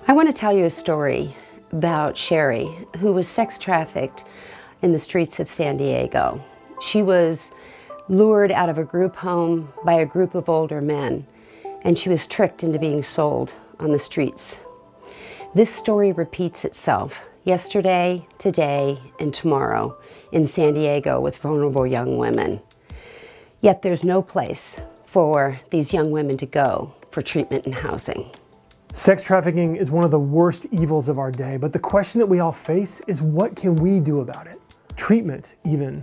I want to tell you a story about Sherry, who was sex trafficked in the streets of San Diego. She was lured out of a group home by a group of older men, and she was tricked into being sold on the streets. This story repeats itself yesterday, today, and tomorrow in San Diego with vulnerable young women. Yet there's no place for these young women to go for treatment and housing. Sex trafficking is one of the worst evils of our day, but the question that we all face is, what can we do about it? Treatment, even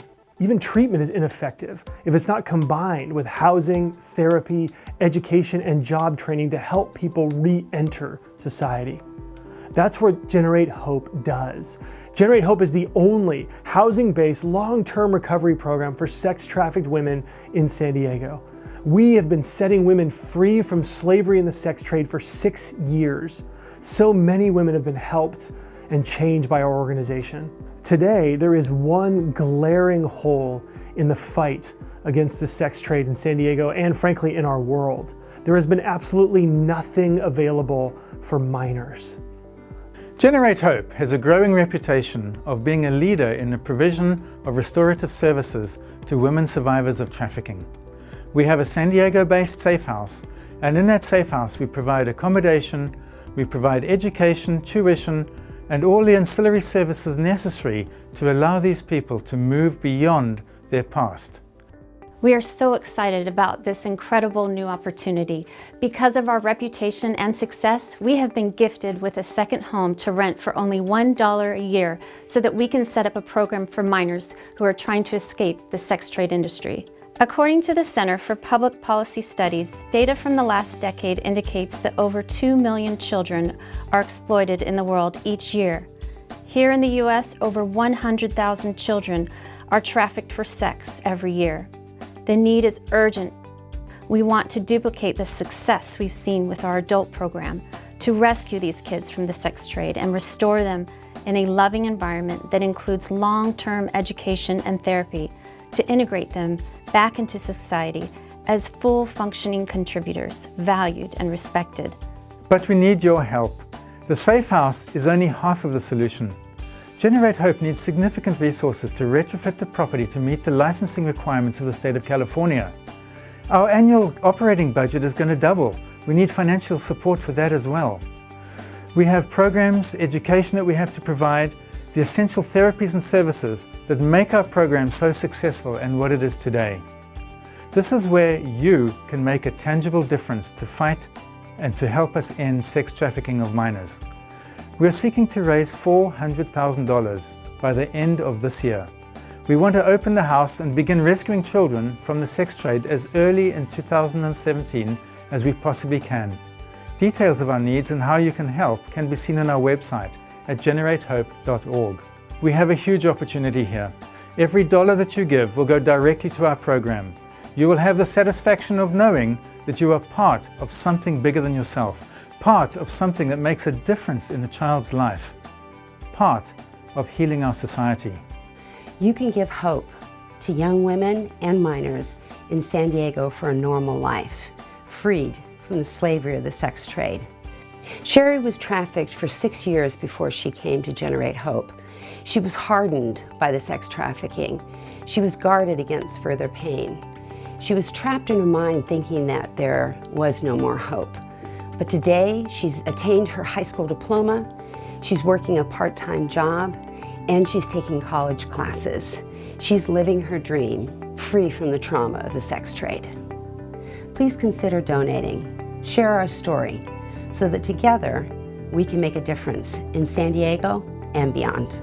treatment is ineffective if it's not combined with housing, therapy, education, and job training to help people re-enter society. That's what GenerateHope does. GenerateHope is the only housing-based long-term recovery program for sex-trafficked women in San Diego. We have been setting women free from slavery in the sex trade for 6 years. So many women have been helped and changed by our organization. Today, there is one glaring hole in the fight against the sex trade in San Diego and frankly in our world. There has been absolutely nothing available for minors. GenerateHope has a growing reputation of being a leader in the provision of restorative services to women survivors of trafficking. We have a San Diego-based safe house, and in that safe house we provide accommodation, we provide education, tuition, and all the ancillary services necessary to allow these people to move beyond their past. We are so excited about this incredible new opportunity. Because of our reputation and success, we have been gifted with a second home to rent for only $1 a year so that we can set up a program for minors who are trying to escape the sex trade industry. According to the Center for Public Policy Studies, data from the last decade indicates that over 2 million children are exploited in the world each year. Here in the US, over 100,000 children are trafficked for sex every year. The need is urgent. We want to duplicate the success we've seen with our adult program to rescue these kids from the sex trade and restore them in a loving environment that includes long-term education and therapy to integrate them back into society as full functioning contributors, valued and respected. But we need your help. The safe house is only half of the solution. GenerateHope needs significant resources to retrofit the property to meet the licensing requirements of the state of California. Our annual operating budget is going to double. We need financial support for that as well. We have programs, education that we have to provide, the essential therapies and services that make our program so successful and what it is today. This is where you can make a tangible difference to fight and to help us end sex trafficking of minors. We are seeking to raise $400,000 by the end of this year. We want to open the house and begin rescuing children from the sex trade as early in 2017 as we possibly can. Details of our needs and how you can help can be seen on our website at GenerateHope.org. We have a huge opportunity here. Every dollar that you give will go directly to our program. You will have the satisfaction of knowing that you are part of something bigger than yourself, part of something that makes a difference in a child's life, part of healing our society. You can give hope to young women and minors in San Diego for a normal life, freed from the slavery of the sex trade. Sherry was trafficked for 6 years before she came to GenerateHope. She was hardened by the sex trafficking. She was guarded against further pain. She was trapped in her mind thinking that there was no more hope. But today, she's attained her high school diploma, she's working a part-time job, and she's taking college classes. She's living her dream, free from the trauma of the sex trade. Please consider donating. Share our story, so that together we can make a difference in San Diego and beyond.